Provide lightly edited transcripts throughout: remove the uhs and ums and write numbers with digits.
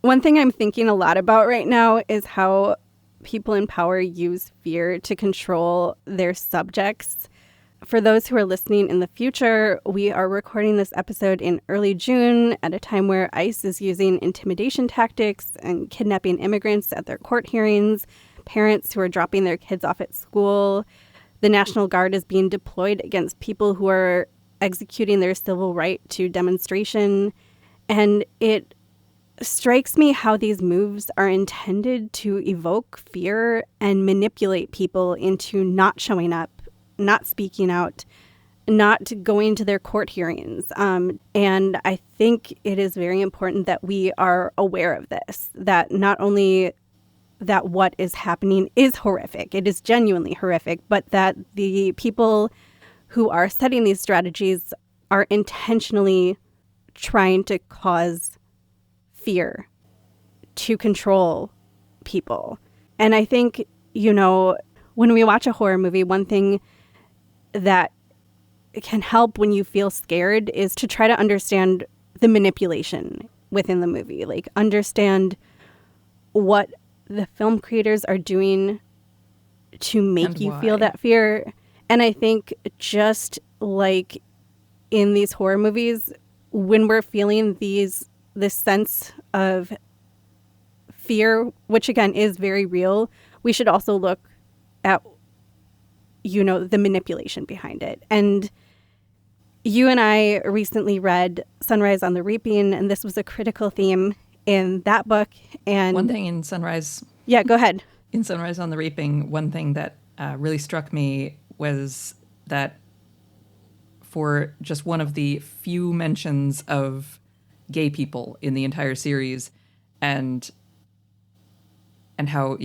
One thing I'm thinking a lot about right now is how people in power use fear to control their subjects. For those who are listening in the future, we are recording this episode in early June at a time where ICE is using intimidation tactics and kidnapping immigrants at their court hearings, parents who are dropping their kids off at school. The National Guard is being deployed against people who are executing their civil right to demonstration. And it strikes me how these moves are intended to evoke fear and manipulate people into not showing up, not speaking out, not going to their court hearings. And I think it is very important that we are aware of this, that not only that what is happening is horrific, it is genuinely horrific, but that the people who are setting these strategies are intentionally trying to cause fear to control people. And I think, when we watch a horror movie, one thing that can help when you feel scared is to try to understand the manipulation within the movie, like understand what the film creators are doing to make And you why. feel that fear. And I think just like in these horror movies, when we're feeling this sense of fear, which again is very real, we should also look at, the manipulation behind it. And you and I recently read Sunrise on the Reaping, and this was a critical theme in that book. And One thing in Sunrise yeah, go ahead. In Sunrise on the Reaping, one thing that really struck me was that for just one of the few mentions of gay people in the entire series, and how,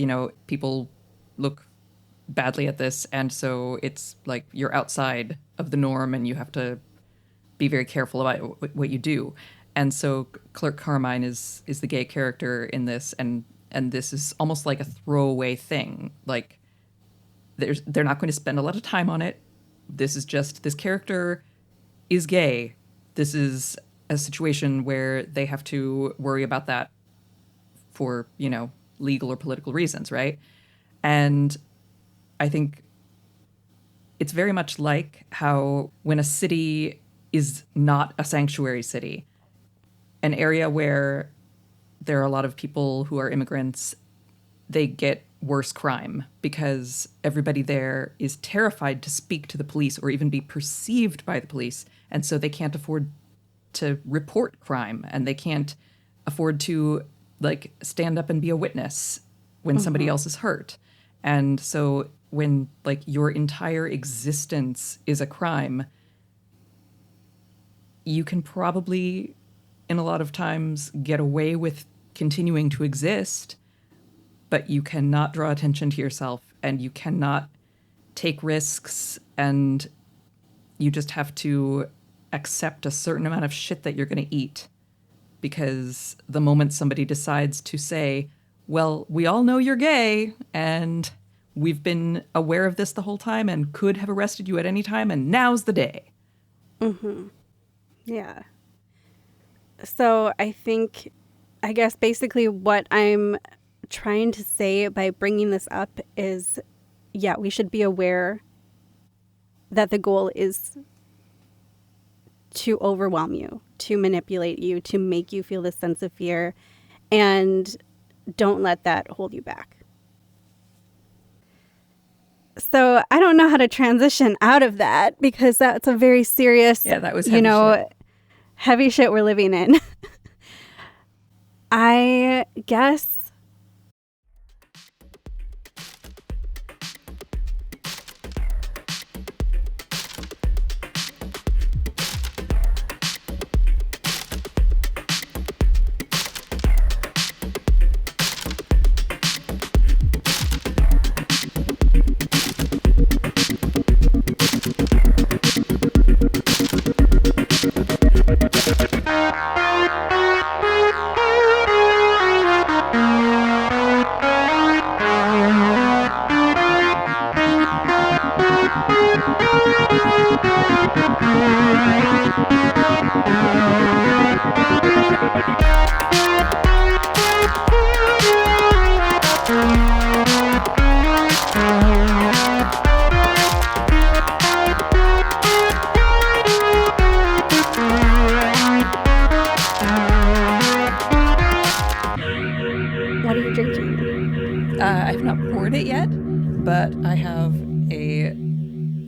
people look badly at this, and so it's like you're outside of the norm and you have to be very careful about what you do. And so Clerk Carmine is the gay character in this, and this is almost like a throwaway thing. Like they're not going to spend a lot of time on it. This is just, this character is gay. This is a situation where they have to worry about that for, legal or political reasons, right? And I think it's very much like how when a city is not a sanctuary city, an area where there are a lot of people who are immigrants, they get worse crime because everybody there is terrified to speak to the police or even be perceived by the police. And so they can't afford to report crime, and they can't afford to stand up and be a witness when somebody else is hurt. And so when your entire existence is a crime, you can probably in a lot of times get away with continuing to exist, but you cannot draw attention to yourself, and you cannot take risks, and you just have to accept a certain amount of shit that you're going to eat. Because the moment somebody decides to say, well, we all know you're gay, and we've been aware of this the whole time and could have arrested you at any time, and now's the day. Mm-hmm. Yeah. So I guess basically what I'm trying to say by bringing this up is, yeah, we should be aware that the goal is to overwhelm you, to manipulate you, to make you feel this sense of fear, and don't let that hold you back. So I don't know how to transition out of that, because that's a very serious, that was heavy shit. Heavy shit we're living in. I guess I have not poured it yet, but I have a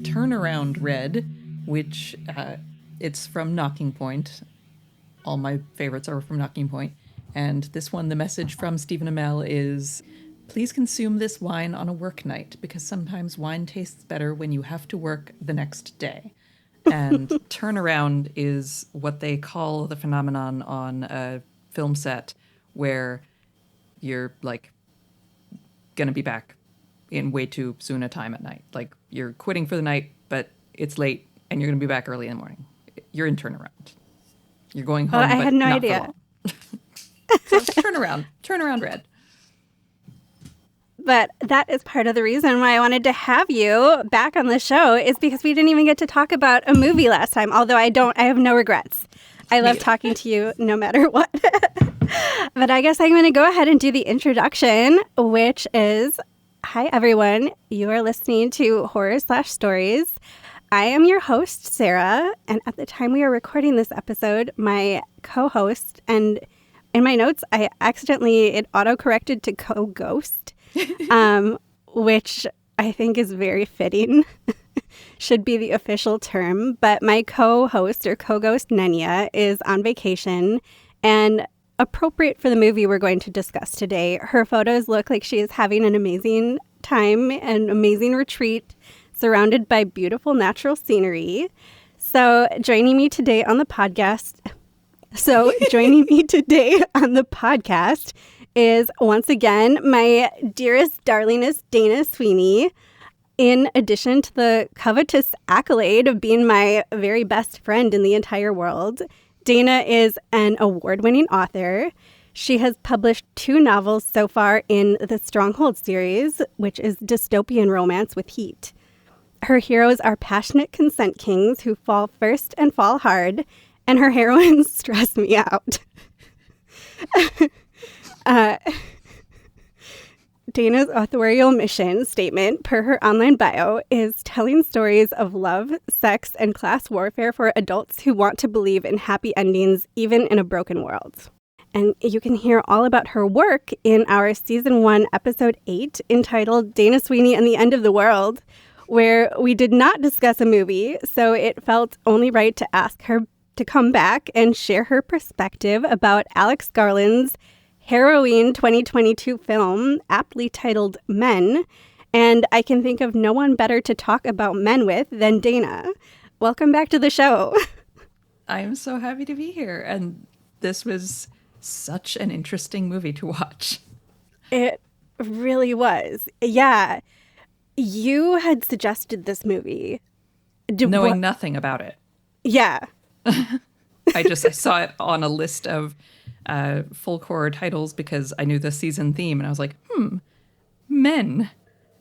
turnaround red, which it's from Knocking Point. All my favorites are from Knocking Point. And this one, the message from Stephen Amell is, please consume this wine on a work night, because sometimes wine tastes better when you have to work the next day. And turnaround is what they call the phenomenon on a film set where you're like going to be back in way too soon a time at night. Like you're quitting for the night, but it's late and you're going to be back early in the morning. You're in turnaround. You're going home, I but had no not idea. for long. So it's turnaround red. But that is part of the reason why I wanted to have you back on the show, is because we didn't even get to talk about a movie last time, although I have no regrets. I love talking to you no matter what. But I guess I'm going to go ahead and do the introduction, which is, hi, everyone. You are listening to Horror/Stories. I am your host, Sarah, and at the time we are recording this episode, my co-host, and in my notes, it auto-corrected to co-ghost, which I think is very fitting, should be the official term. But my co-host or co-ghost, Nenya, is on vacation, and appropriate for the movie we're going to discuss today. Her photos look like she is having an amazing time, an amazing retreat, surrounded by beautiful natural scenery. So joining me today on the podcast is once again my dearest, darlingest Dana Sweeney. In addition to the covetous accolade of being my very best friend in the entire world, Dana is an award-winning author. She has published 2 novels so far in the Stronghold series, which is dystopian romance with heat. Her heroes are passionate consent kings who fall first and fall hard, and her heroines stress me out. Dana's authorial mission statement, per her online bio, is telling stories of love, sex, and class warfare for adults who want to believe in happy endings, even in a broken world. And you can hear all about her work in our Season 1, Episode 8, entitled Dana Sweeney and the End of the World, where we did not discuss a movie, so it felt only right to ask her to come back and share her perspective about Alex Garland's harrowing 2022 film, aptly titled Men. And I can think of no one better to talk about men with than Dana. Welcome back to the show. I'm so happy to be here. And this was such an interesting movie to watch. It really was. Yeah. You had suggested this movie. Knowing nothing about it. Yeah. I saw it on a list of full core titles because I knew the season theme, and I was like, men.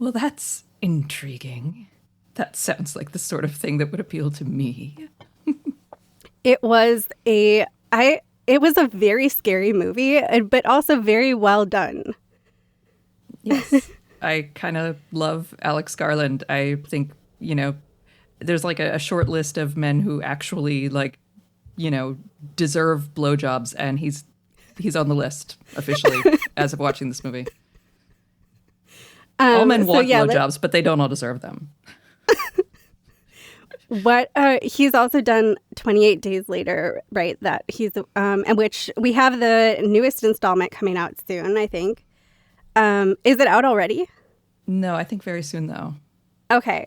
Well, that's intriguing. That sounds like the sort of thing that would appeal to me. It was a very scary movie, but also very well done. Yes. I kind of love Alex Garland. I think, there's like a short list of men who actually deserve blowjobs, and he's on the list officially as of watching this movie. All men want blowjobs, but they don't all deserve them. He's also done 28 Days Later, right? That he's in which we have the newest installment coming out soon, I think. Is it out already? No, I think very soon though. Okay.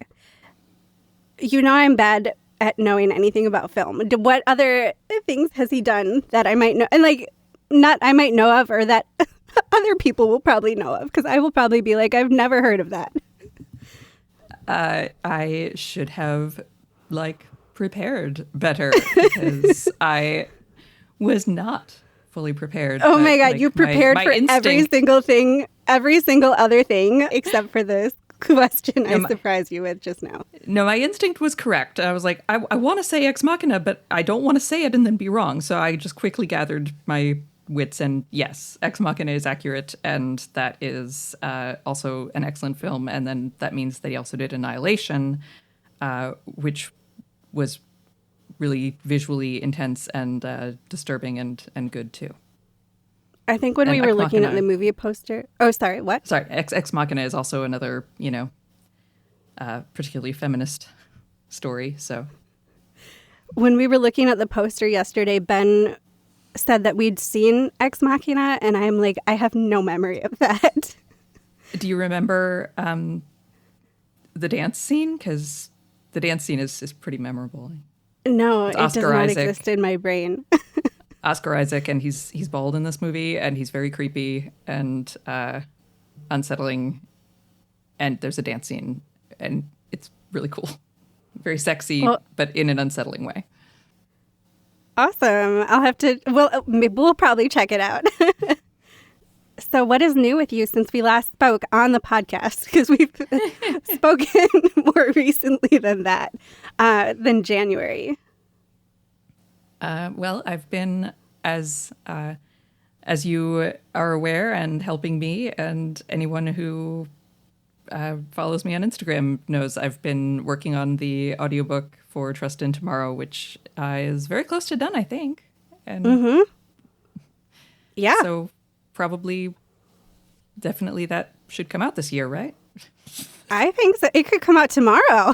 I'm bad at knowing anything about film. What other things has he done that I might know, and not I might know of, or that other people will probably know of? Because I will probably be like, I've never heard of that. I should have prepared better because I was not fully prepared. Oh my God, you prepared for every single thing, every single other thing, except for this question I surprised you with just now. No, my instinct was correct. I was like, I want to say Ex Machina, but I don't want to say it and then be wrong. So I just quickly gathered my wits, and yes, Ex Machina is accurate, and that is also an excellent film. And then that means that he also did Annihilation, which was really visually intense and disturbing and good too. I think when And we were Ex looking at Machina. the movie poster. Oh, sorry, what? Sorry, Ex Machina is also another, particularly feminist story. So When we were looking at the poster yesterday, Ben said that we'd seen Ex Machina, and I'm like, I have no memory of that. do you remember the dance scene? Because the dance scene is pretty memorable. No, It's it does Oscar not Isaac. exist in my brain. Oscar Isaac, and he's bald in this movie, and he's very creepy and unsettling. And there's a dance scene, and it's really cool, very sexy, Well, but in an unsettling way. awesome. I'll have to, well, maybe we'll probably check it out. So what is new with you since we last spoke on the podcast? Because we've spoken more recently than that, than January. Well, I've been as you are aware, and helping me, and anyone who follows me on Instagram knows I've been working on the audiobook for Trust in Tomorrow, which is very close to done, I think. And Yeah. so probably, definitely that should come out this year, right? I think so. It could come out tomorrow.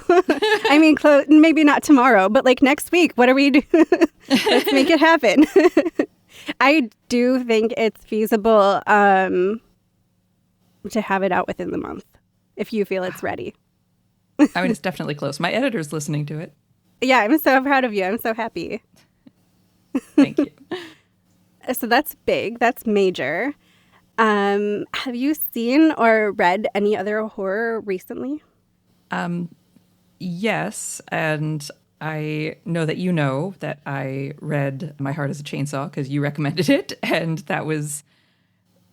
I mean, maybe not tomorrow, but like next week. What are we doing? Let's make it happen. I do think it's feasible to have it out within the month if you feel it's ready. I mean, it's definitely close. My editor's listening to it. Yeah, I'm so proud of you. I'm so happy. Thank you. So that's big. That's major. Have you seen or read any other horror recently? Yes, and I know that I read My Heart is a Chainsaw because you recommended it, and that was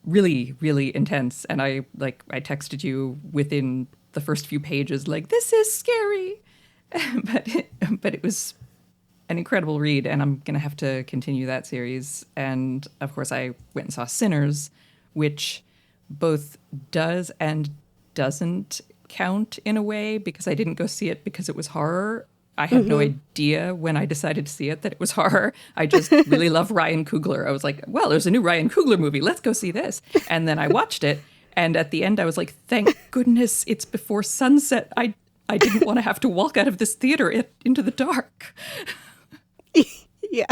really, really intense. And I texted you within the first few pages, like, this is scary. but it was an incredible read, and I'm gonna have to continue that series. And of course, I went and saw Sinners, which both does and doesn't count in a way, because I didn't go see it because it was horror. I had no idea when I decided to see it that it was horror. I just really love Ryan Coogler. I was like, well, there's a new Ryan Coogler movie. Let's go see this. And then I watched it. And at the end, I was like, thank goodness it's before sunset. I didn't want to have to walk out of this theater into the dark. Yeah.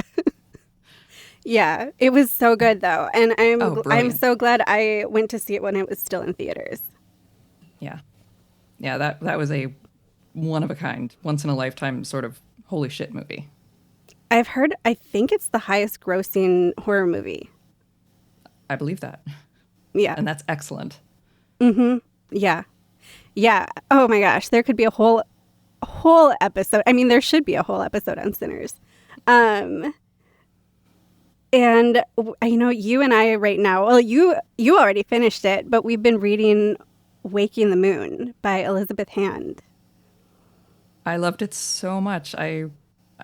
Yeah, it was so good though. And I'm brilliant. so glad I went to see it when it was still in theaters. Yeah. Yeah, that was a one of a kind, once in a lifetime sort of holy shit movie. I've heard, I think it's the highest grossing horror movie. I believe that. Yeah. And that's excellent. Yeah. Yeah. Oh my gosh. There could be a whole episode. I mean, there should be a whole episode on Sinners. And I know you and I right now, well, you already finished it, but we've been reading Waking the Moon by Elizabeth Hand. I loved it so much. I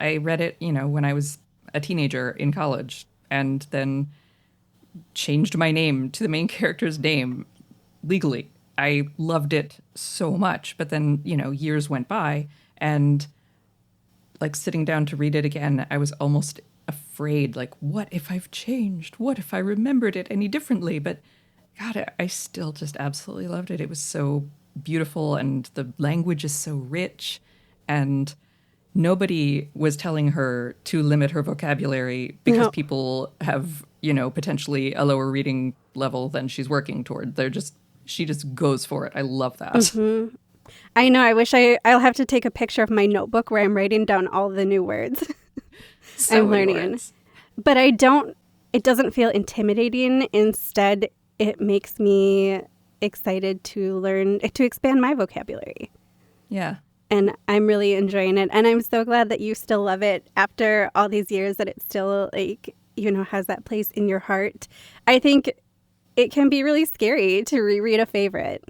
read it, when I was a teenager in college, and then changed my name to the main character's name legally. I loved it so much, but then, years went by, and like sitting down to read it again, I was almost afraid, like, what if I've changed? What if I remembered it any differently? But God, I still just absolutely loved it. It was so beautiful, and the language is so rich, and nobody was telling her to limit her vocabulary because No. people have, potentially a lower reading level than she's working toward. She just goes for it. I love that. I know. I wish I'll have to take a picture of my notebook where I'm writing down all the new words So I'm many learning. words. But it doesn't feel intimidating. Instead, it makes me excited to learn, to expand my vocabulary. Yeah. And I'm really enjoying it. And I'm so glad that you still love it after all these years, that it still, has that place in your heart. I think it can be really scary to reread a favorite.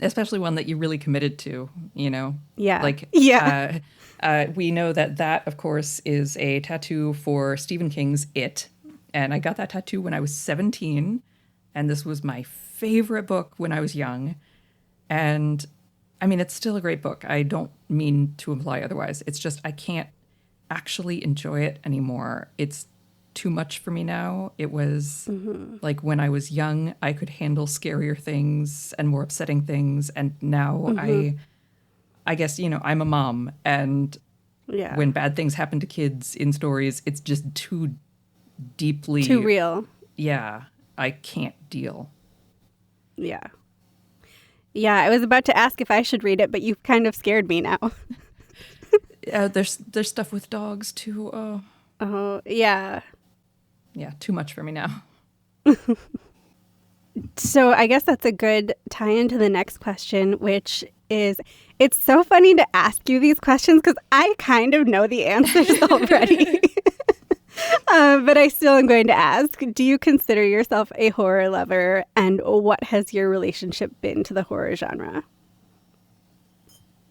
Especially one that you really committed to, Yeah. Like, Yeah. we know that, of course, is a tattoo for Stephen King's It. And I got that tattoo when I was 17. And this was my favorite book when I was young. And I mean, it's still a great book. I don't mean to imply otherwise. It's just I can't actually enjoy it anymore. It's too much for me now. It was like when I was young, I could handle scarier things and more upsetting things. And now I guess, I'm a mom. And when bad things happen to kids in stories, it's just too deeply... Too real. Yeah, I can't deal. Yeah. Yeah, I was about to ask if I should read it, but you've kind of scared me now. There's stuff with dogs, too. Oh, yeah. Yeah, too much for me now. So I guess that's a good tie into the next question, which is, it's so funny to ask you these questions because I kind of know the answers already. But I still am going to ask, do you consider yourself a horror lover, and what has your relationship been to the horror genre?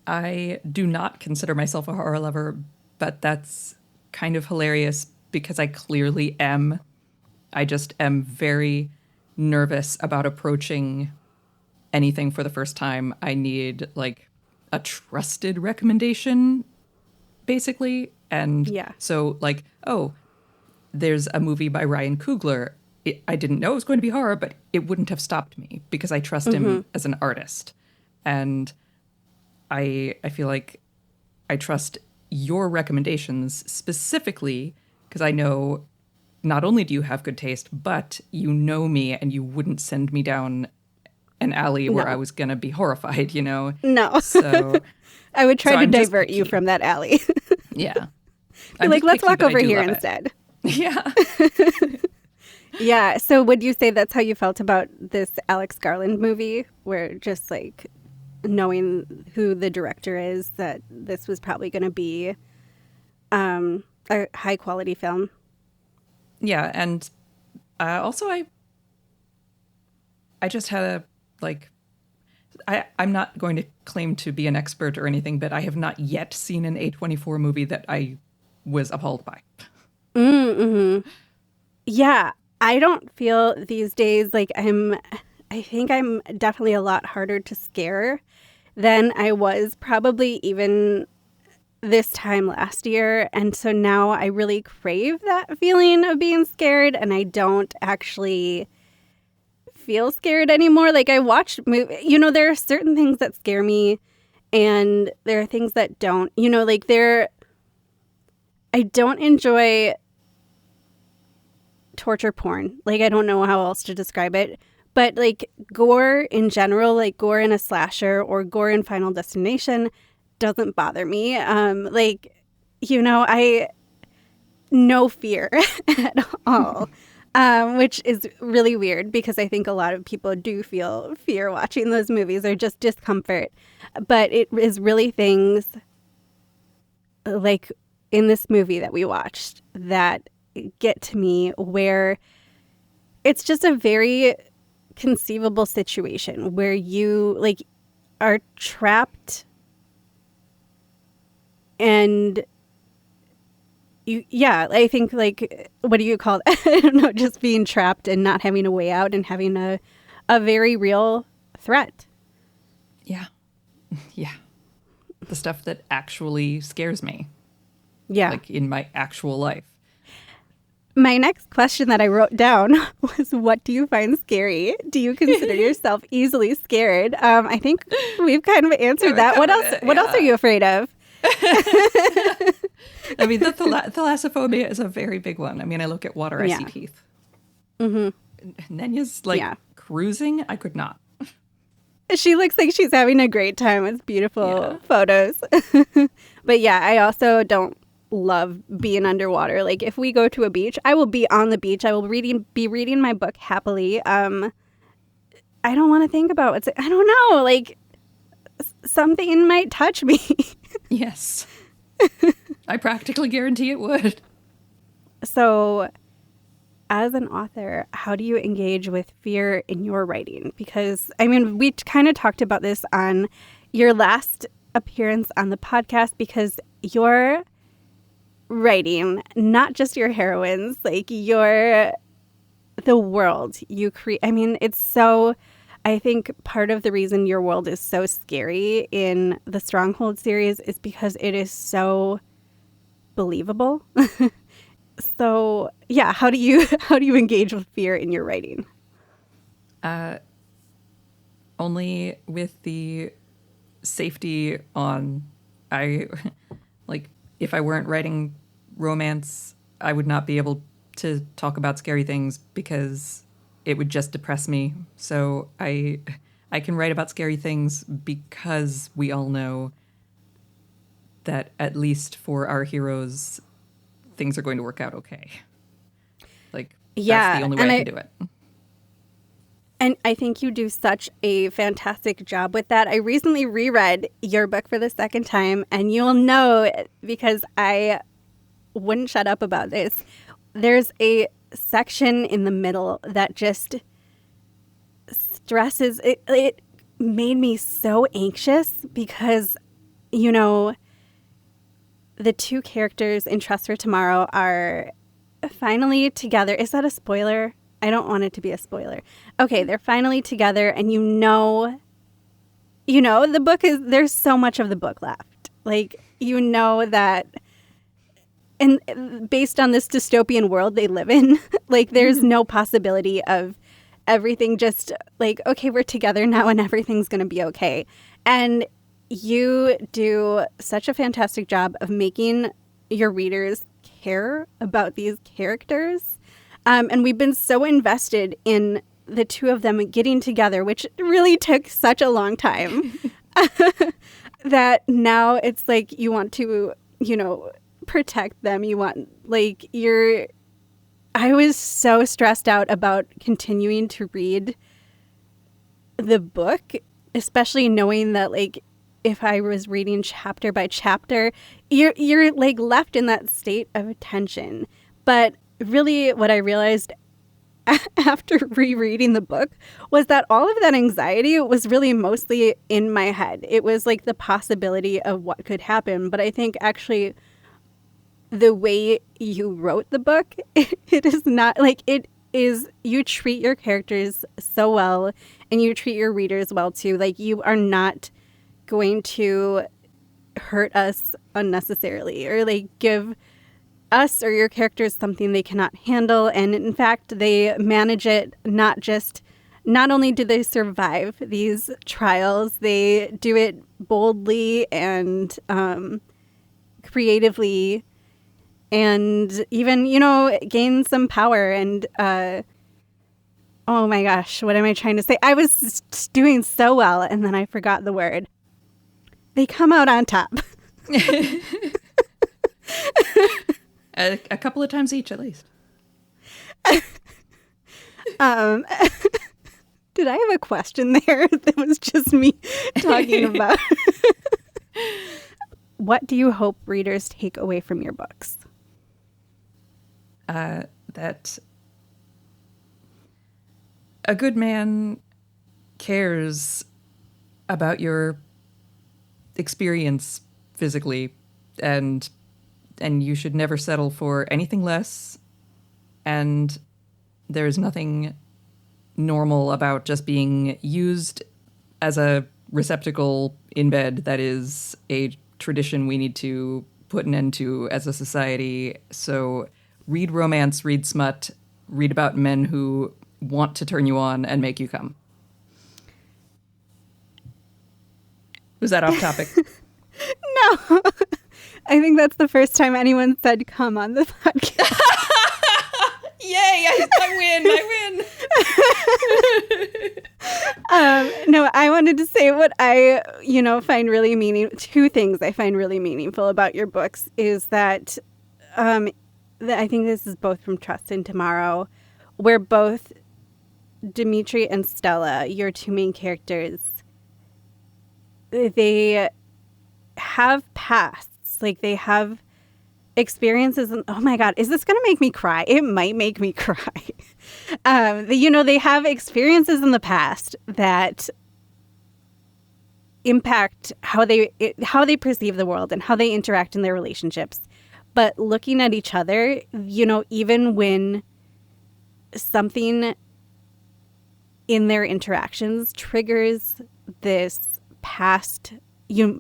I do not consider myself a horror lover, but that's kind of hilarious because I clearly am. I just am very nervous about approaching anything for the first time. I need like a trusted recommendation, basically. And so like, oh, there's a movie by Ryan Coogler. I didn't know it was going to be horror, but it wouldn't have stopped me because I trust him as an artist. And I feel like I trust your recommendations specifically because I know not only do you have good taste, but you know me and you wouldn't send me down an alley where I was going to be horrified, No. So I would try to divert you from that alley. Yeah. Like, let's walk over here instead. Yeah. Yeah. So would you say that's how you felt about this Alex Garland movie, where just like knowing who the director is, that this was probably going to be a high quality film? Yeah. And also I just had a, like, I'm not going to claim to be an expert or anything, but I have not yet seen an A24 movie that I was appalled by. Yeah, I don't feel these days like I think I'm definitely a lot harder to scare than I was probably even this time last year. And so now I really crave that feeling of being scared, and I don't actually feel scared anymore. Like, I watch movies, there are certain things that scare me and there are things that don't, like I don't enjoy torture porn. Like, I don't know how else to describe it, but like gore in general, like gore in a slasher or gore in Final Destination doesn't bother me. I no fear at all. Which is really weird because I think a lot of people do feel fear watching those movies, or just discomfort. But it is really things like in this movie that we watched that get to me, where it's just a very conceivable situation where you like are trapped and I think, like, what do you call it? I don't know, just being trapped and not having a way out and having a very real threat. Yeah. Yeah. The stuff that actually scares me. Yeah. Like in my actual life. My next question that I wrote down was, what do you find scary? Do you consider yourself easily scared? I think we've kind of answered that. What else are you afraid of? I mean, the thalassophobia is a very big one. I mean, I look at water, I see teeth. Nenya's cruising. I could not. She looks like she's having a great time. It's beautiful photos. But yeah, I also don't love being underwater. Like, if we go to a beach, I will be on the beach. I will be reading my book happily. I don't want to think about what's. I don't know. Like, something might touch me. Yes. I practically guarantee it would. So, as an author, how do you engage with fear in your writing? Because, I mean, we kind of talked about this on your last appearance on the podcast, because your writing, not just your heroines, like the world you create. I mean, it's so... I think part of the reason your world is so scary in the Stronghold series is because it is so believable. So, yeah, how do you engage with fear in your writing? Only with the safety on. I like if I weren't writing romance, I would not be able to talk about scary things because it would just depress me. So I can write about scary things because we all know that at least for our heroes, things are going to work out okay. Like that's the Yeah, only way I can do it. and I think you do such a fantastic job with that. I recently reread your book for the second time, and you'll know because I wouldn't shut up about this. There's a section in the middle that just stresses it. It made me so anxious because, you know, the two characters in Trust for Tomorrow are finally together. Is that a spoiler? I don't want it to be a spoiler. Okay, they're finally together, and the book there's so much of the book left. Like, you know that, and based on this dystopian world they live in, like, there's no possibility of everything just like, okay, we're together now and everything's going to be okay. And you do such a fantastic job of making your readers care about these characters. And we've been so invested in the two of them getting together, which really took such a long time, that now it's like you want to, protect them. You want, like, I was so stressed out about continuing to read the book, especially knowing that, like, if I was reading chapter by chapter, you're like left in that state of tension. But really what I realized after rereading the book was that all of that anxiety was really mostly in my head. It was like the possibility of what could happen. But I think actually the way you wrote the book, it is not like it is, you treat your characters so well and you treat your readers well too. Like, you are not going to hurt us unnecessarily or like give us or your characters something they cannot handle. And in fact, they manage it. Not only do they survive these trials, they do it boldly and creatively, and even gain some power. And oh my gosh, what am I trying to say? I was doing so well and then I forgot the word. They come out on top. A couple of times each, at least. Did I have a question there? That was just me talking about. What do you hope readers take away from your books? That a good man cares about your experience physically, and you should never settle for anything less. And there's nothing normal about just being used as a receptacle in bed. That is a tradition we need to put an end to as a society. So read romance, read smut, read about men who want to turn you on and make you come. Was that off topic? No. I think that's the first time anyone said come on the podcast. Yay, I win. No, I wanted to say what I, find really two things I find really meaningful about your books is that I think this is both from Trust and Tomorrow, where both Dimitri and Stella, your two main characters, they have pasts, like they have experiences. And oh my God, is this going to make me cry? It might make me cry. They have experiences in the past that impact how they perceive the world and how they interact in their relationships. But looking at each other, even when something in their interactions triggers this past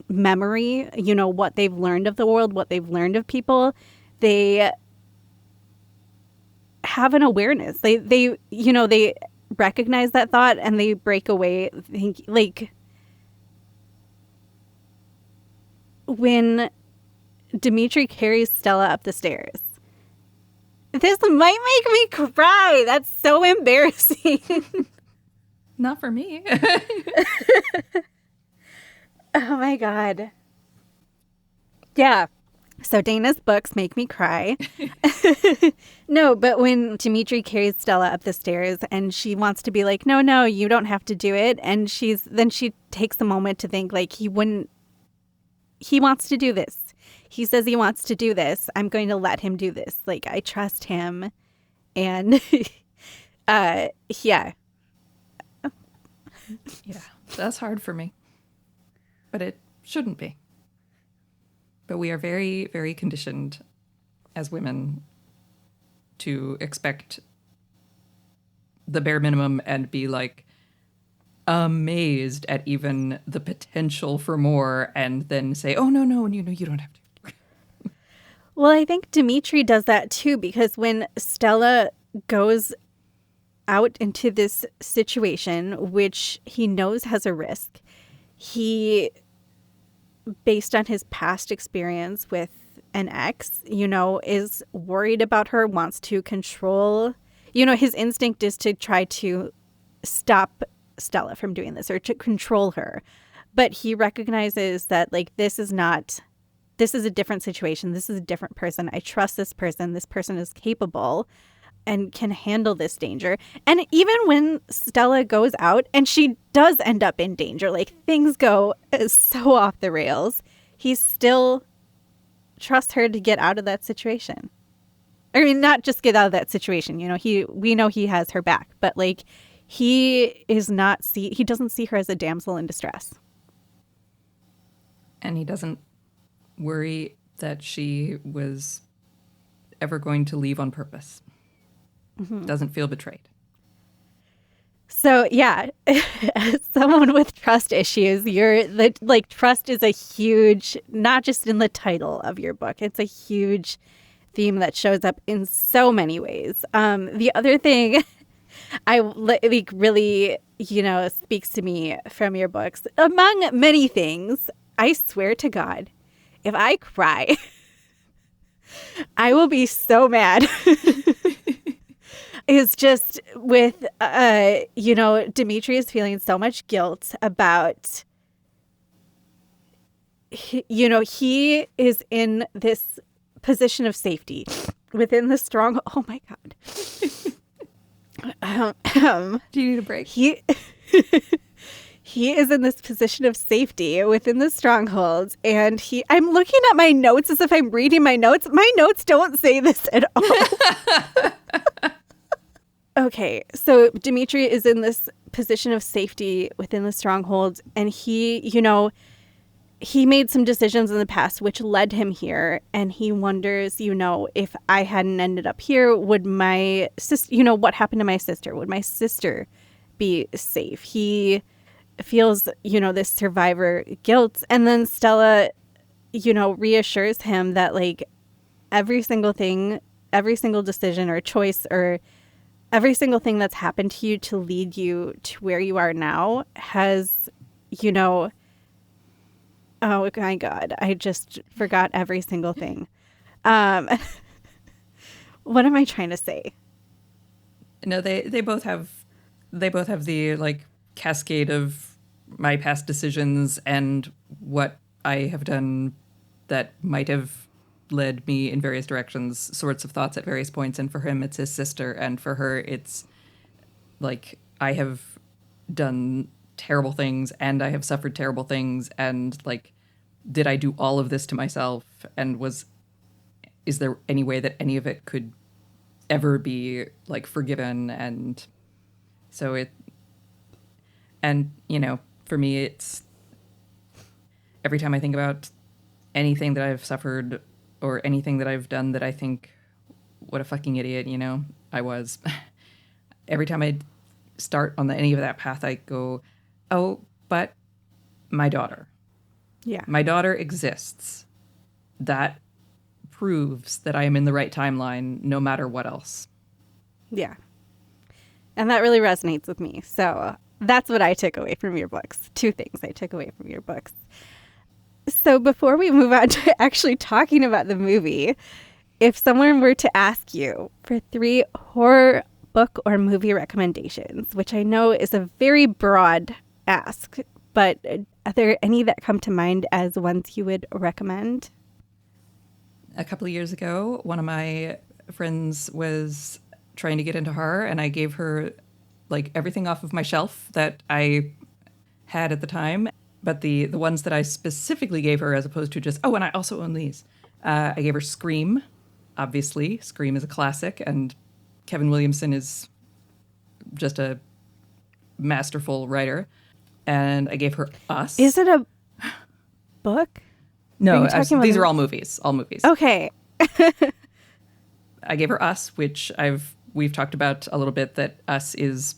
memory, what they've learned of the world, what they've learned of people, they have an awareness. They recognize that thought and they break away. Like when Dimitri carries Stella up the stairs. This might make me cry. That's so embarrassing. Not for me. Oh my God. Yeah. So Dana's books make me cry. No, but when Dimitri carries Stella up the stairs and she wants to be like, no, you don't have to do it. And she takes a moment to think like he wants to do this. He says he wants to do this. I'm going to let him do this. Like, I trust him. And yeah. Yeah, that's hard for me. But it shouldn't be. But we are very, very conditioned as women to expect the bare minimum and be like amazed at even the potential for more and then say, oh, no, you don't have to. Well, I think Dimitri does that too, because when Stella goes out into this situation, which he knows has a risk, he, based on his past experience with an ex, is worried about her, wants to control. His instinct is to try to stop Stella from doing this or to control her. But he recognizes that, like, this is a different situation. This is a different person. I trust this person. This person is capable and can handle this danger. And even when Stella goes out and she does end up in danger, like things go so off the rails, he still trusts her to get out of that situation. I mean, not just get out of that situation. We know he has her back, but like he doesn't see her as a damsel in distress. And he doesn't worry that she was ever going to leave on purpose. Mm-hmm. Doesn't feel betrayed. So yeah, as someone with trust issues, trust is a huge, not just in the title of your book, it's a huge theme that shows up in so many ways. The other thing really, speaks to me from your books, among many things, I swear to God, if I cry, I will be so mad. Is just with, Dimitri is feeling so much guilt about, he is in this position of safety within the strong. Oh my God. Do you need a break? He is in this position of safety within the stronghold, and I'm looking at my notes as if I'm reading my notes. My notes don't say this at all. Okay, so Dimitri is in this position of safety within the stronghold, and he made some decisions in the past which led him here, and he wonders, if I hadn't ended up here, would my sister, what happened to my sister? Would my sister be safe? He feels, this survivor guilt, and then Stella, reassures him that, like, every single thing, every single decision or choice or every single thing that's happened to you to lead you to where you are now has, oh my God, I just forgot every single thing. What am I trying to say? No, they both have the like cascade of my past decisions and what I have done that might have led me in various directions, sorts of thoughts at various points. And for him, it's his sister. And for her, it's like, I have done terrible things and I have suffered terrible things. And like, did I do all of this to myself? And is there any way that any of it could ever be like forgiven? And so for me, it's every time I think about anything that I've suffered or anything that I've done that I think, what a fucking idiot, I was. Every time I start on any of that path, I go, oh, but my daughter. Yeah. My daughter exists. That proves that I am in the right timeline, no matter what else. Yeah. And that really resonates with me. So that's what I took away from your books. Two things I took away from your books. So before we move on to actually talking about the movie, if someone were to ask you for 3 horror book or movie recommendations, which I know is a very broad ask, but are there any that come to mind as ones you would recommend? A couple of years ago, one of my friends was trying to get into horror, and I gave her like everything off of my shelf that I had at the time. But the ones that I specifically gave her, as opposed to just, oh, and I also own these, I gave her Scream. Obviously, Scream is a classic, and Kevin Williamson is just a masterful writer. And I gave her Us. Is it a book? No, these are all movies. All movies. Okay. I gave her Us, which we've talked about a little bit, that Us is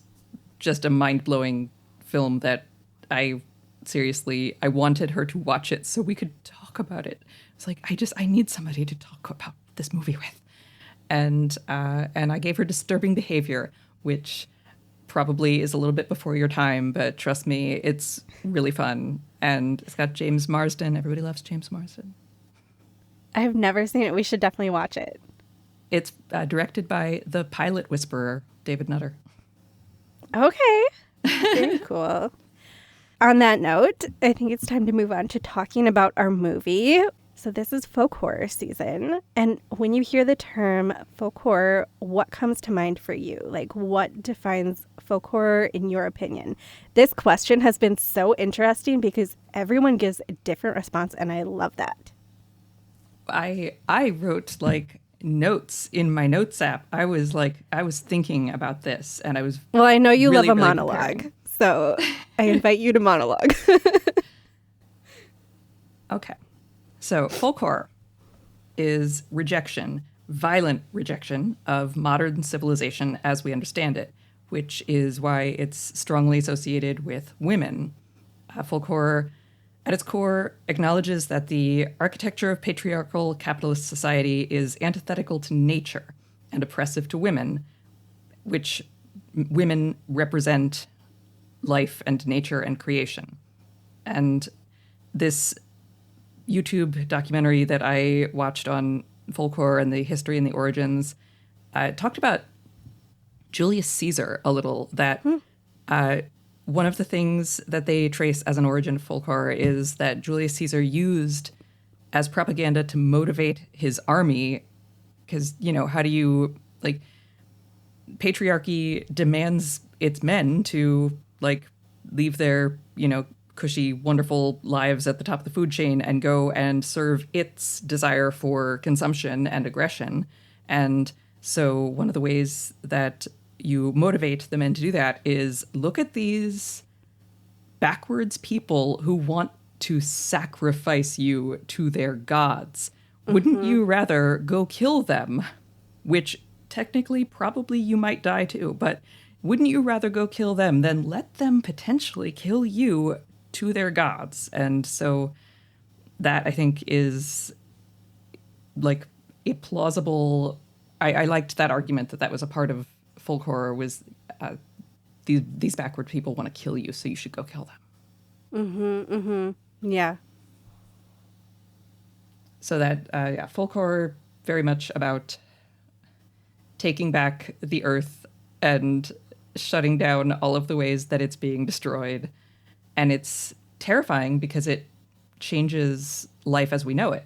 just a mind-blowing film that I wanted her to watch it so we could talk about it. It's like, I need somebody to talk about this movie with. And I gave her Disturbing Behavior, which probably is a little bit before your time, but trust me, it's really fun. And it's got James Marsden. Everybody loves James Marsden. I have never seen it. We should definitely watch it. It's directed by the pilot whisperer, David Nutter. Okay. Very cool. On that note, I think it's time to move on to talking about our movie. So this is folk horror season. And when you hear the term folk horror, what comes to mind for you? Like, what defines folk horror in your opinion? This question has been so interesting because everyone gives a different response, and I love that. I wrote like notes in my notes app. I was thinking about this, and I was Well, I know you really, love a really monologue, preparing. so I invite you to monologue. Okay. So folk horror is rejection, violent rejection of modern civilization as we understand it, which is why it's strongly associated with women. Folk horror, at its core, acknowledges that the architecture of patriarchal capitalist society is antithetical to nature and oppressive to women, which women represent life and nature and creation. And this YouTube documentary that I watched on folk horror and the history and the origins talked about Julius Caesar a little, that one of the things that they trace as an origin of folk horror is that Julius Caesar used as propaganda to motivate his army, because, how do you, patriarchy demands its men to, leave their, cushy, wonderful lives at the top of the food chain and go and serve its desire for consumption and aggression. And so one of the ways that you motivate the men to do that is look at these backwards people who want to sacrifice you to their gods. Mm-hmm. Wouldn't you rather go kill them? Which technically probably you might die too, but wouldn't you rather go kill them than let them potentially kill you to their gods? And so that, I think, is like a plausible... I liked that argument that was a part of folk horror, was these backward people want to kill you, so you should go kill them. Yeah. So that, folk horror, very much about taking back the earth and shutting down all of the ways that it's being destroyed. And it's terrifying because it changes life as we know it.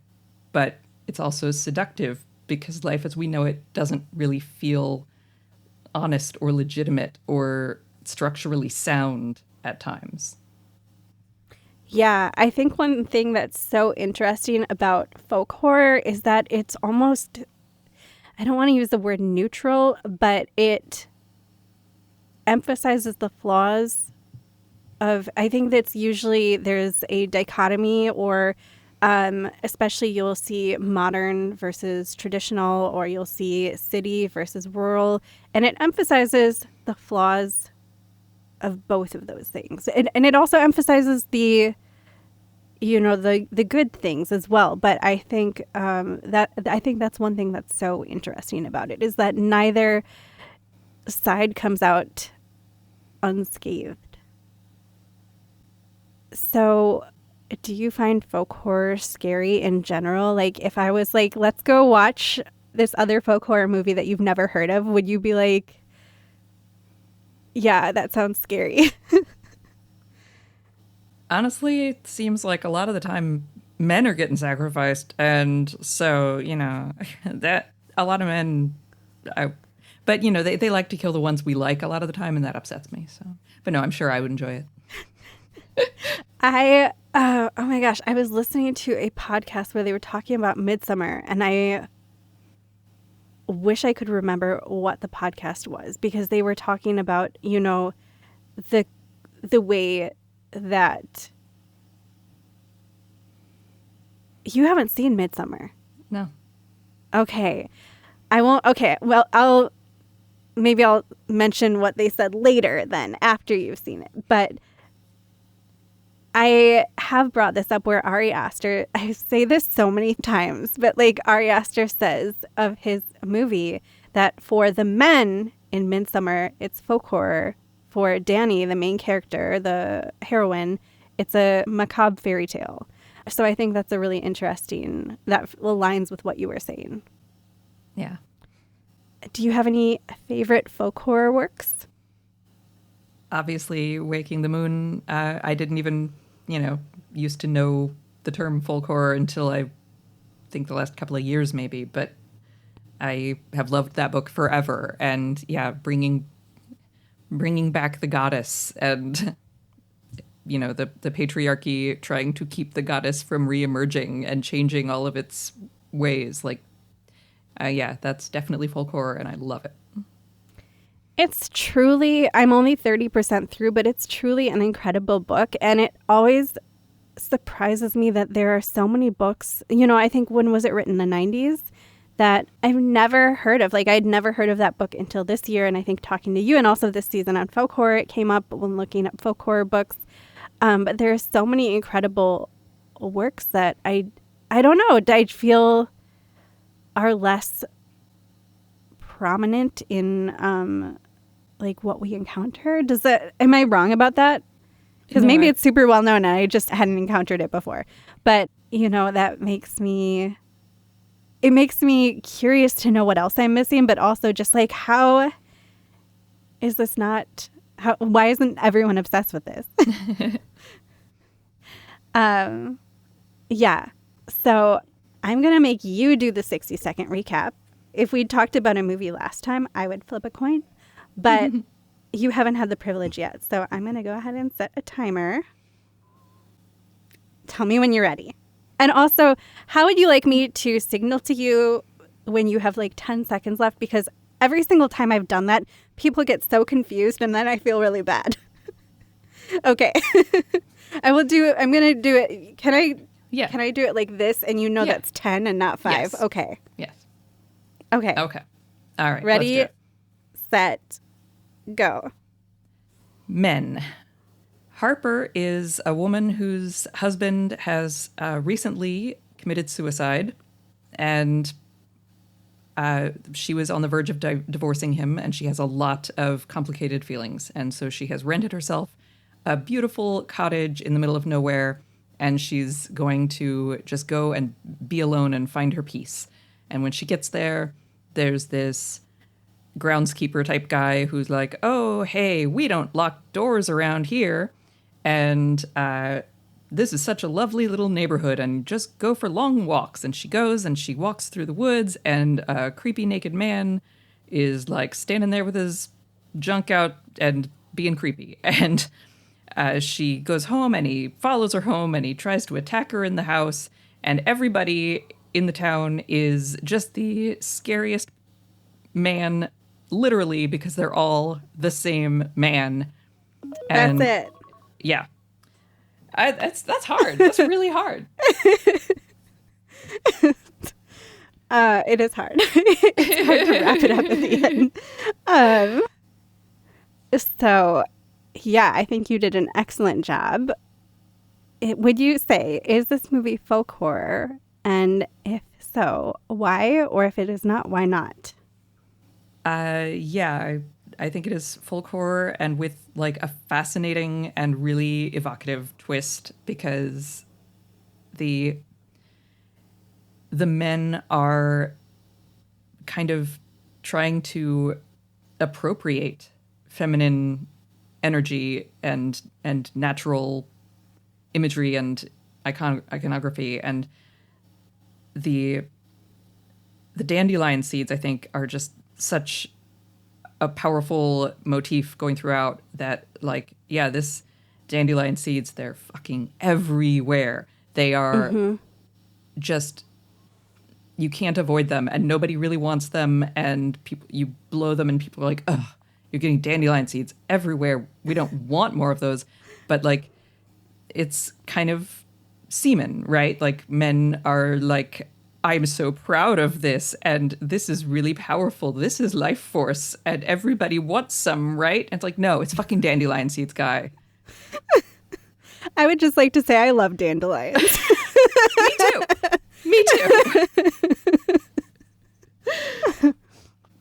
But it's also seductive because life as we know it doesn't really feel honest or legitimate or structurally sound at times. Yeah, I think one thing that's so interesting about folk horror is that it's almost, I don't want to use the word neutral, but it emphasizes the flaws of, I think that's usually there's a dichotomy, or especially you'll see modern versus traditional, or you'll see city versus rural, and it emphasizes the flaws of both of those things. And it also emphasizes the good things as well. But I think that's one thing that's so interesting about it, is that neither side comes out unscathed. So do you find folk horror scary in general? Like, if I was like, let's go watch this other folk horror movie that you've never heard of, would you be like, yeah, that sounds scary? Honestly, it seems like a lot of the time men are getting sacrificed, and so that a lot of men. But they like to kill the ones we like a lot of the time, and that upsets me. So, but no, I'm sure I would enjoy it. Oh my gosh, I was listening to a podcast where they were talking about Midsummer, and I wish I could remember what the podcast was, because they were talking about, the way that you haven't seen Midsummer. No. Okay. I won't. Okay. Well, I'll mention what they said later then, after you've seen it. But I have brought this up where Ari Aster, I say this so many times, but like Ari Aster says of his movie that for the men in Midsummer, it's folk horror. For Danny, the main character, the heroine, it's a macabre fairy tale. So I think that's a really interesting, that aligns with what you were saying. Yeah. Do you have any favorite folk horror works? Obviously, Waking the Moon. I didn't even, used to know the term folk horror until I think the last couple of years maybe, but I have loved that book forever. And yeah, bringing back the goddess and, the patriarchy trying to keep the goddess from reemerging and changing all of its ways. Like, yeah, that's definitely folk horror, and I love it. It's truly, I'm only 30% through, but it's truly an incredible book. And it always surprises me that there are so many books, I think, when was it written? The 90s? That I've never heard of. Like, I'd never heard of that book until this year. And I think talking to you and also this season on folk horror, it came up when looking at folk horror books. But there are so many incredible works that I don't know, I feel are less prominent in like what we encounter. Am I wrong about that? Because maybe it's super well known and I just hadn't encountered it before. But that makes me curious to know what else I'm missing, but also just like, how is this not, why isn't everyone obsessed with this? Yeah. So I'm going to make you do the 60-second recap. If we talked about a movie last time, I would flip a coin, but you haven't had the privilege yet. So I'm going to go ahead and set a timer. Tell me when you're ready. And also, how would you like me to signal to you when you have like 10 seconds left? Because every single time I've done that, people get so confused and then I feel really bad. Okay. I'm going to do it. Can I do it like this? And that's 10 and not 5. Yes. Okay. Yes. Okay. Okay. All right. Ready, set, go. Men. Harper is a woman whose husband has recently committed suicide, and she was on the verge of divorcing him, and she has a lot of complicated feelings. And so she has rented herself a beautiful cottage in the middle of nowhere, and she's going to just go and be alone and find her peace. And when she gets there, there's this groundskeeper type guy who's like, oh, hey, we don't lock doors around here. And this is such a lovely little neighborhood, and just go for long walks. And she goes and she walks through the woods, and a creepy naked man is like standing there with his junk out and being creepy. And she goes home, and he follows her home, and he tries to attack her in the house. And everybody in the town is just the scariest man, literally, because they're all the same man. And that's it. Yeah. That's hard. That's really hard. It is hard. It's hard to wrap it up at the end. So, yeah, I think you did an excellent job. Would you say, is this movie folk horror? And if so, why? Or if it is not, why not? Yeah, I think it is folk horror, and with like a fascinating and really evocative twist, because the men are kind of trying to appropriate feminine energy and natural imagery and iconography, and the dandelion seeds, I think, are just such a powerful motif going throughout that, like, yeah, this dandelion seeds, they're fucking everywhere. They are just, you can't avoid them, and nobody really wants them, and people, you blow them and people are like, ugh, you're getting dandelion seeds everywhere. We don't want more of those. But like, it's kind of semen, right? Like, men are like, I'm so proud of this, and this is really powerful. This is life force, and everybody wants some, right? And it's like, no, it's fucking dandelion seeds, guy. I would just like to say I love dandelions. Me too. Me too.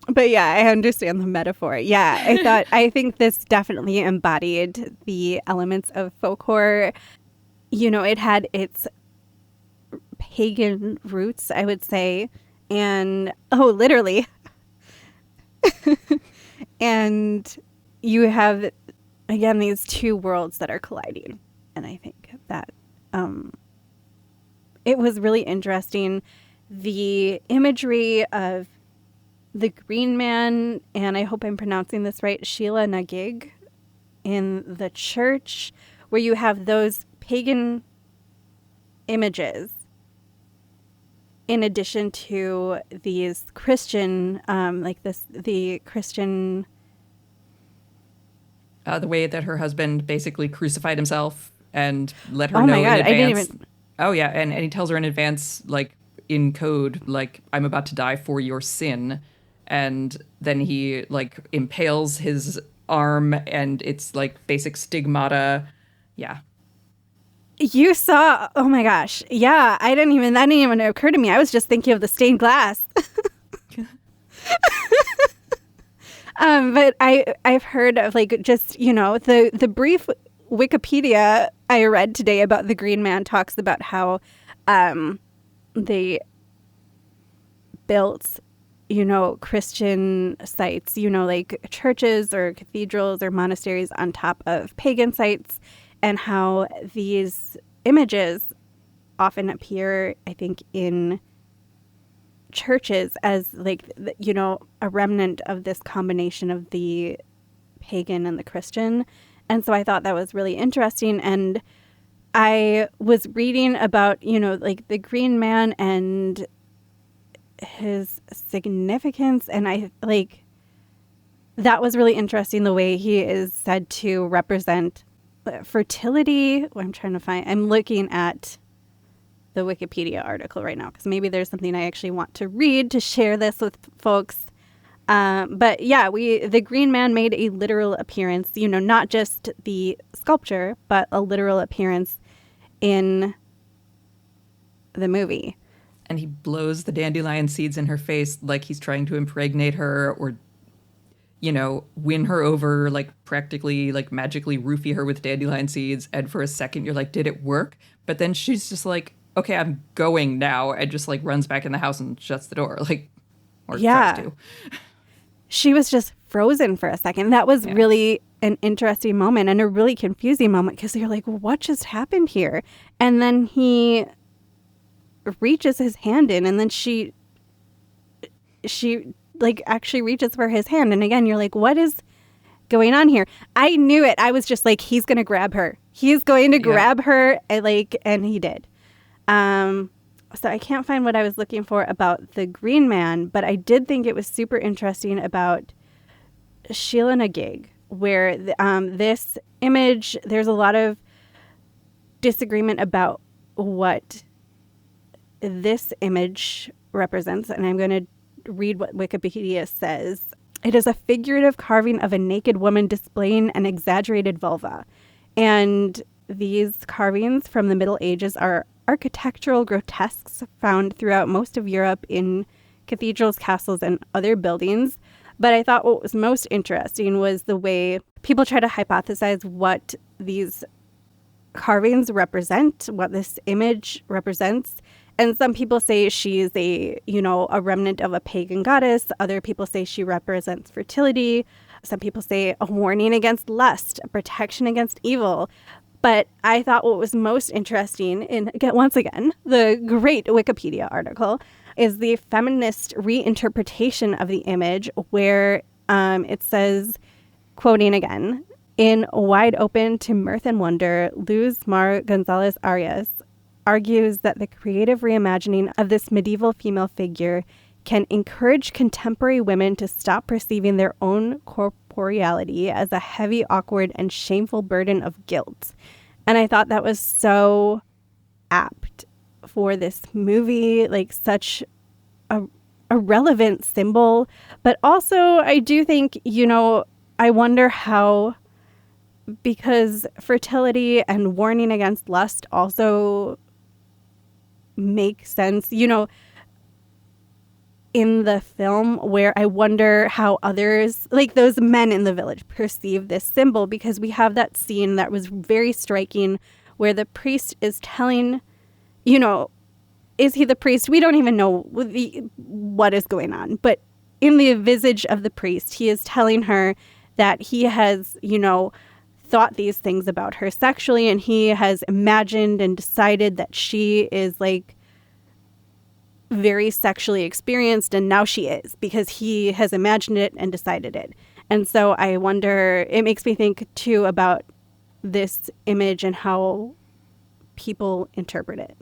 But yeah, I understand the metaphor. Yeah, I think this definitely embodied the elements of folk horror. You know, it had its pagan roots, I would say, and literally. And you have, again, these two worlds that are colliding, and I think that it was really interesting, the imagery of the Green Man, and I hope I'm pronouncing this right, Sheila na gig, in the church, where you have those pagan images in addition to these Christian, the Christian... the way that her husband basically crucified himself and let her Oh know my God, in I didn't advance. even... Oh yeah, and he tells her in advance, like, in code, like, I'm about to die for your sin. And then he, like, impales his arm, and it's like basic stigmata. Yeah. You saw, oh my gosh. Yeah, that didn't even occur to me. I was just thinking of the stained glass. But I've heard of, like, just, you know, the brief Wikipedia I read today about the Green Man talks about how they built, you know, Christian sites, you know, like churches or cathedrals or monasteries on top of pagan sites, and how these images often appear, I think, in churches as, like, you know, a remnant of this combination of the pagan and the Christian. And so I thought that was really interesting. And I was reading about, you know, like the Green Man and his significance, and I like that was really interesting, the way he is said to represent fertility. I'm looking at the Wikipedia article right now because maybe there's something I actually want to read to share this with folks. But yeah, the Green Man made a literal appearance, you know, not just the sculpture, but a literal appearance in the movie. And he blows the dandelion seeds in her face like he's trying to impregnate her, or, you know, win her over, like practically, like magically roofie her with dandelion seeds. And for a second, you're like, did it work? But then she's just like, okay, I'm going now. And just like runs back in the house and shuts the door. Like, or tries to. She was just frozen for a second. That was really an interesting moment and a really confusing moment, because you're like, what just happened here? And then he reaches his hand in, and then she like actually reaches for his hand, and again you're like, what is going on here? I knew it. I was just like, he's gonna grab her, he's going to grab her, and he did. So I can't find what I was looking for about the Green Man, but I did think it was super interesting about Sheila na gig, where this image, there's a lot of disagreement about what this image represents, and I'm going to read what Wikipedia says. It is a figurative carving of a naked woman displaying an exaggerated vulva. And these carvings from the Middle Ages are architectural grotesques found throughout most of Europe in cathedrals, castles, and other buildings. But I thought what was most interesting was the way people try to hypothesize what these carvings represent, what this image represents. And some people say she's a remnant of a pagan goddess. Other people say she represents fertility. Some people say a warning against lust, a protection against evil. But I thought what was most interesting once again, the great Wikipedia article is the feminist reinterpretation of the image where it says, quoting again, in Wide Open to Mirth and Wonder, Luz Mar Gonzalez Arias argues that the creative reimagining of this medieval female figure can encourage contemporary women to stop perceiving their own corporeality as a heavy, awkward, and shameful burden of guilt. And I thought that was so apt for this movie, like such a relevant symbol. But also, I do think, I wonder how, because fertility and warning against lust also make sense, in the film, where I wonder how others, like those men in the village, perceive this symbol, because we have that scene that was very striking where the priest is telling, is he the priest? We don't even know what is going on. But in the visage of the priest, he is telling her that he has, thought these things about her sexually, and he has imagined and decided that she is like very sexually experienced, and now she is, because he has imagined it and decided it. And so I wonder, it makes me think too about this image and how people interpret it.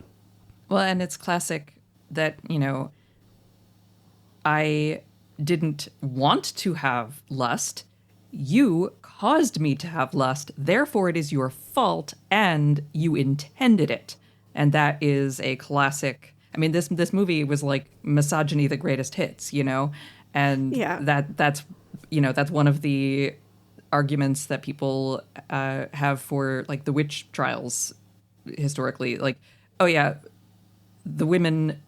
Well, and it's classic that, I didn't want to have lust. You caused me to have lust. Therefore, it is your fault, and you intended it. And that is a classic. I mean, this movie was like misogyny, the greatest hits, and that's one of the arguments that people have for like the witch trials historically. Like, oh yeah, the women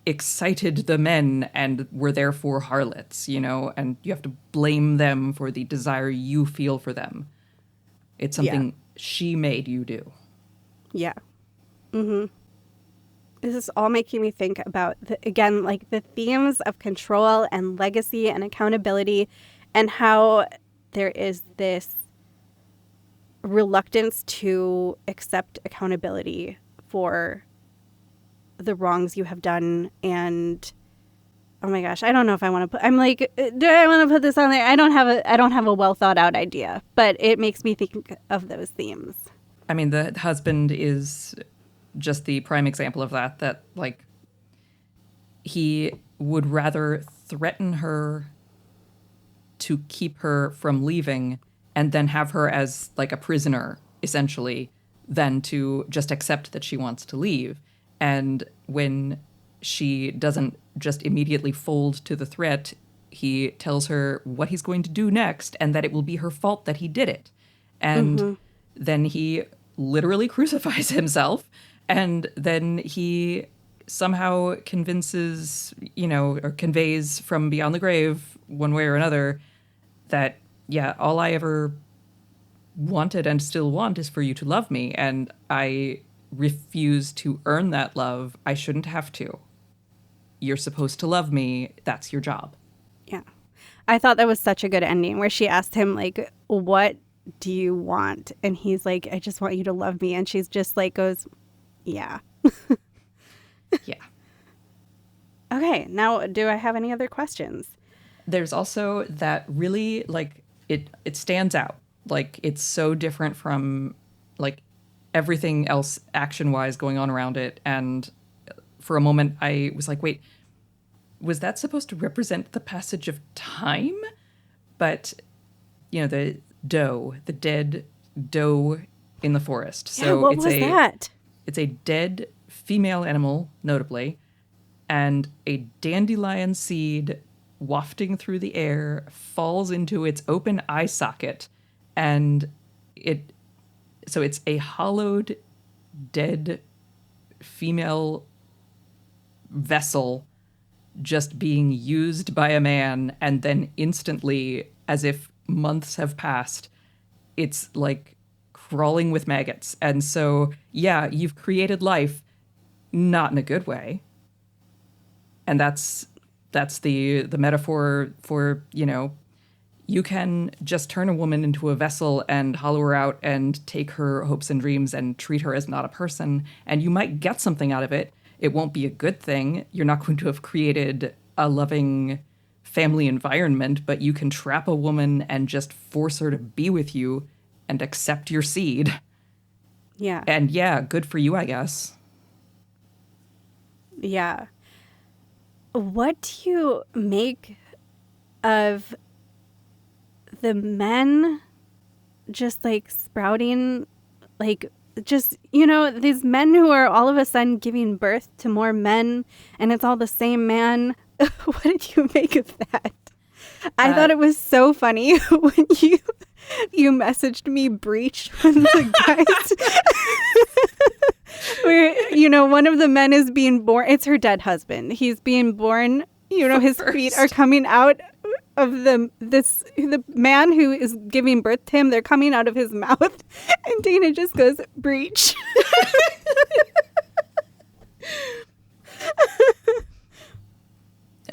excited the men and were therefore harlots, and you have to blame them for the desire you feel for them. It's something she made you do. Yeah. Mm-hmm. This is all making me think about, the themes of control and legacy and accountability, and how there is this reluctance to accept accountability for the wrongs you have done. And oh my gosh, I don't know if I want to put, I'm like, do I want to put this on there? I don't have a well thought out idea, but it makes me think of those themes. I mean, the husband is just the prime example of that like he would rather threaten her to keep her from leaving and then have her as like a prisoner, essentially, than to just accept that she wants to leave. And when she doesn't just immediately fold to the threat, he tells her what he's going to do next and that it will be her fault that he did it. And then he literally crucifies himself. And then he somehow convinces, or conveys from beyond the grave, one way or another, that, yeah, all I ever wanted and still want is for you to love me. And I refuse to earn that love. I shouldn't have to. You're supposed to love me. That's your job. Yeah. I thought that was such a good ending where she asked him, like, what do you want? And he's like, I just want you to love me. And she's just like, goes, yeah. Yeah. Okay. Now, do I have any other questions? There's also that really, like, it stands out. Like, it's so different from, like, everything else action-wise going on around it. And for a moment, I was like, wait, was that supposed to represent the passage of time? But, the dead doe in the forest. So yeah, what was that? It's a dead female animal, notably, and a dandelion seed wafting through the air falls into its open eye socket, and it's a hollowed, dead female vessel just being used by a man, and then instantly, as if months have passed, it's like crawling with maggots. And so, yeah, you've created life, not in a good way. And that's the metaphor for, you can just turn a woman into a vessel and hollow her out and take her hopes and dreams and treat her as not a person. And you might get something out of it. It won't be a good thing. You're not going to have created a loving family environment, but you can trap a woman and just force her to be with you and accept your seed. Yeah. And yeah, good for you, I guess. Yeah. What do you make of the men just like sprouting, like just, these men who are all of a sudden giving birth to more men and it's all the same man? What did you make of that? I thought it was so funny when you messaged me breach when the guys where one of the men is being born. It's her dead husband. He's being born, his feet are coming out of the man who is giving birth to him. They're coming out of his mouth, and Dana just goes breach.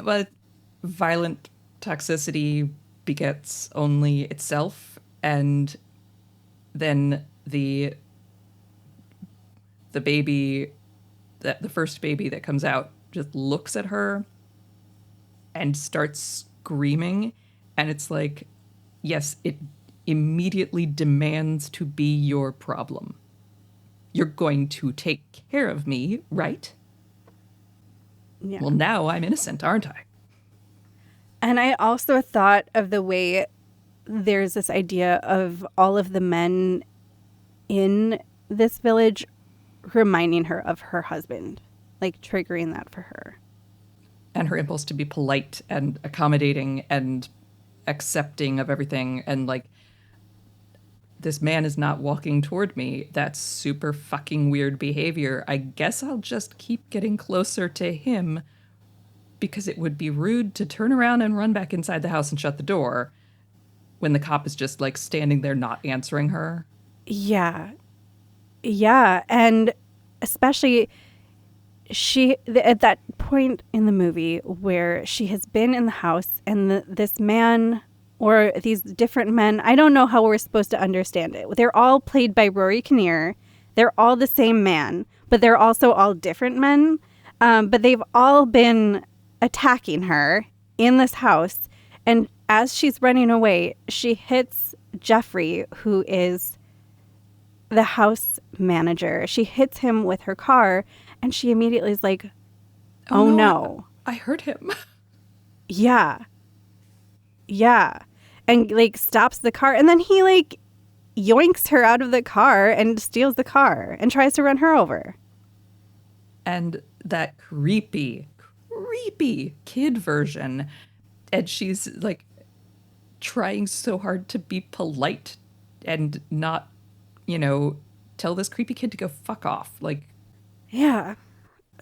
But violent toxicity begets only itself, and then the baby, the first baby that comes out, just looks at her and starts screaming, and it's like, yes, it immediately demands to be your problem. You're going to take care of me, right? Yeah. Well, now I'm innocent, aren't I? And I also thought of the way there's this idea of all of the men in this village reminding her of her husband, like triggering that for her. And her impulse to be polite and accommodating and accepting of everything. And like, this man is not walking toward me. That's super fucking weird behavior. I guess I'll just keep getting closer to him because it would be rude to turn around and run back inside the house and shut the door when the cop is just like standing there not answering her. Yeah. Yeah. And especially at that point in the movie where she has been in the house and this man or these different men, I don't know how we're supposed to understand it. They're all played by Rory Kinnear. They're all the same man, but they're also all different men. But they've all been attacking her in this house. And as she's running away, she hits Jeffrey, who is the house manager. She hits him with her car, and she immediately is like, oh no. I hurt him. Yeah. Yeah. And like stops the car, and then he like yoinks her out of the car and steals the car and tries to run her over. And that creepy kid version, and she's like trying so hard to be polite and not, tell this creepy kid to go fuck off. Like, yeah.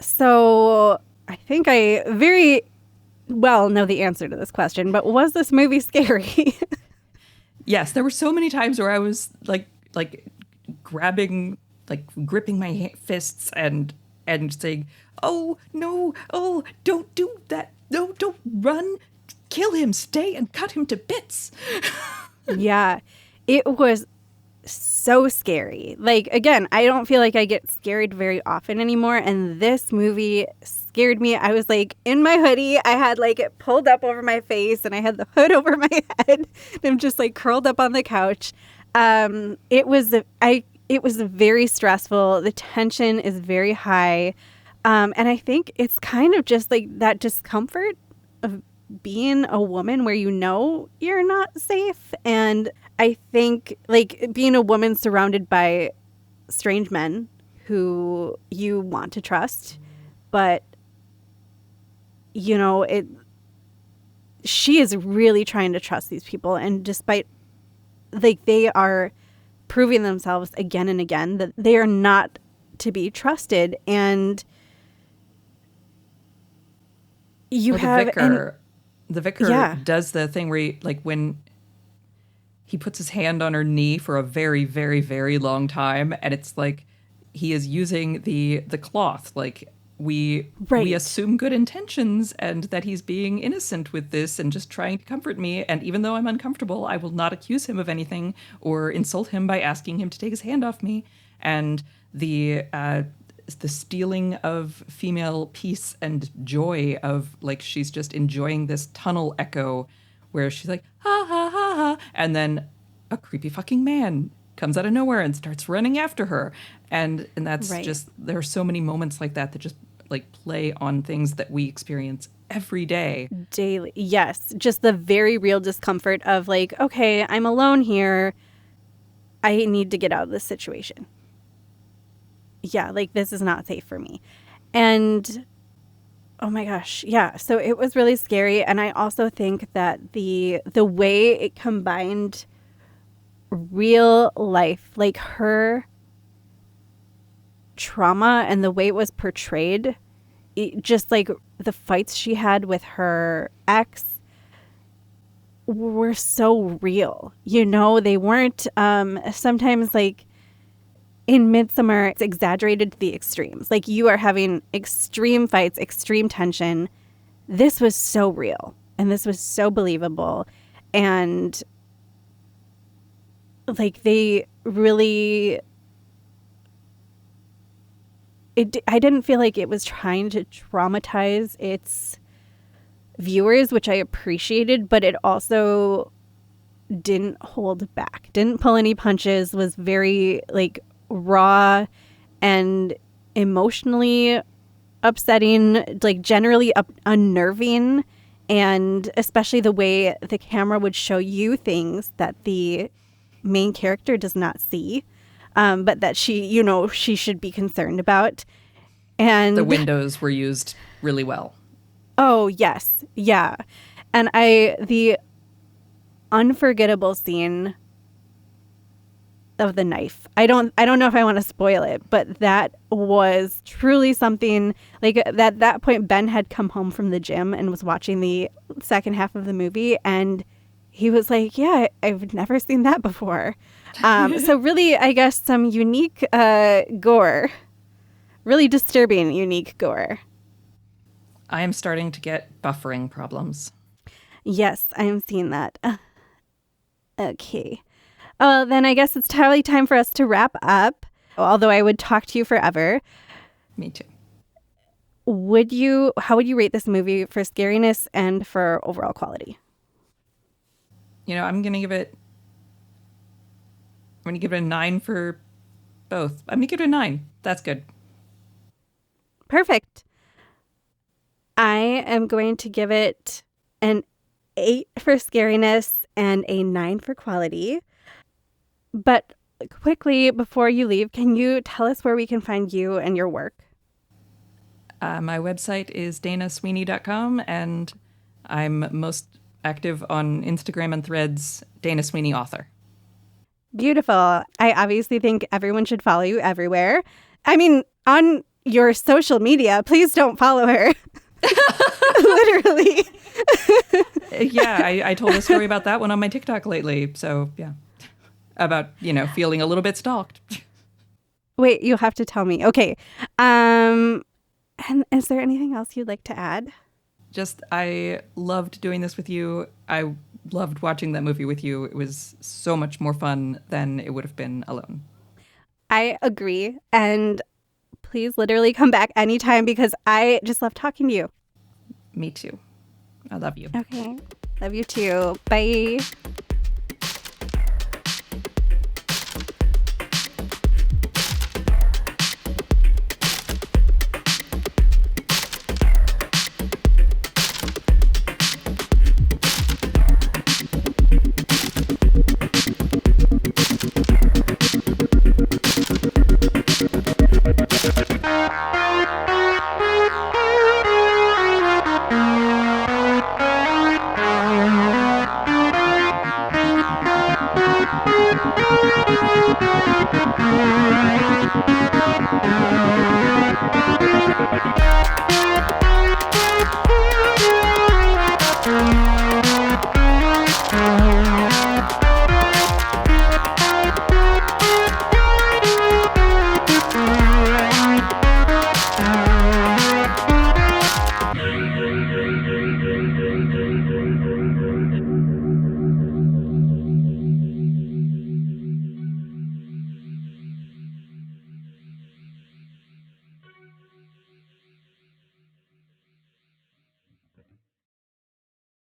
So I think I very well know the answer to this question, but was this movie scary? Yes, there were so many times where I was like grabbing, like gripping my fists and saying, oh no, oh, don't do that, no, don't run, kill him, stay and cut him to bits. Yeah, it was so scary. Like, again, I don't feel like I get scared very often anymore, and this movie scared me. I was like in my hoodie, I had like it pulled up over my face, and I had the hood over my head, and I'm just like curled up on the couch. It was very stressful. The tension is very high, and I think it's kind of just like that discomfort of being a woman where you're not safe. And I think like being a woman surrounded by strange men who you want to trust, but she is really trying to trust these people, and despite like they are proving themselves again and again that they are not to be trusted. And You Or have the vicar yeah. does the thing where when he puts his hand on her knee for a very, very, very long time, and it's like he is using the cloth. Like we Right. assume good intentions and that he's being innocent with this and just trying to comfort me. And even though I'm uncomfortable, I will not accuse him of anything or insult him by asking him to take his hand off me. And the stealing of female peace and joy of like she's just enjoying this tunnel echo where she's like ha ha ha ha, and then a creepy fucking man comes out of nowhere and starts running after her, and that's Right. just there are so many moments like that that just like play on things that we experience every day. Daily. Yes. Just the very real discomfort of like, okay, I'm alone here. I need to get out of this situation. Yeah, like this is not safe for me. And oh my gosh, yeah. So it was really scary, and I also think that the way it combined real life, like her trauma and the way it was portrayed, just like the fights she had with her ex were so real. You know, they weren't sometimes like in Midsummer, it's exaggerated to the extremes. Like you are having extreme fights, extreme tension. This was so real and this was so believable. And like they really, I didn't feel like it was trying to traumatize its viewers, which I appreciated, but it also didn't hold back, didn't pull any punches, was very like raw and emotionally upsetting, like generally unnerving, and especially the way the camera would show you things that the main character does not see, but that she should be concerned about. And The windows were used really well. oh yes, yeah, and the unforgettable scene of the knife. I don't know if I want to spoil it, but that was truly something. Like at that point, Ben had come home from the gym and was watching the second half of the movie, and he was like, yeah, I've never seen that before. So really, I guess some unique gore, really disturbing, unique gore. I am starting to get buffering problems. Yes, I am seeing that. Okay. Then I guess it's totally time for us to wrap up. Although I would talk to you forever. Me too. How would you rate this movie for scariness and for overall quality? I'm going to give it a 9 for both. I'm going to give it a 9. That's good. Perfect. I am going to give it an 8 for scariness and a 9 for quality. But quickly, before you leave, can you tell us where we can find you and your work? My website is danasweeney.com, and I'm most active on Instagram and Threads, Dana Sweeney Author. Beautiful. I obviously think everyone should follow you everywhere. I mean, on your social media, please don't follow her. Literally. Yeah, I told a story about that one on my TikTok lately. So, yeah. About, feeling a little bit stalked. Wait, you'll have to tell me. Okay. And is there anything else you'd like to add? Just, I loved doing this with you. I loved watching that movie with you. It was so much more fun than it would have been alone. I agree. And please literally come back anytime because I just love talking to you. Me too. I love you. Okay. Love you too. Bye. Bye.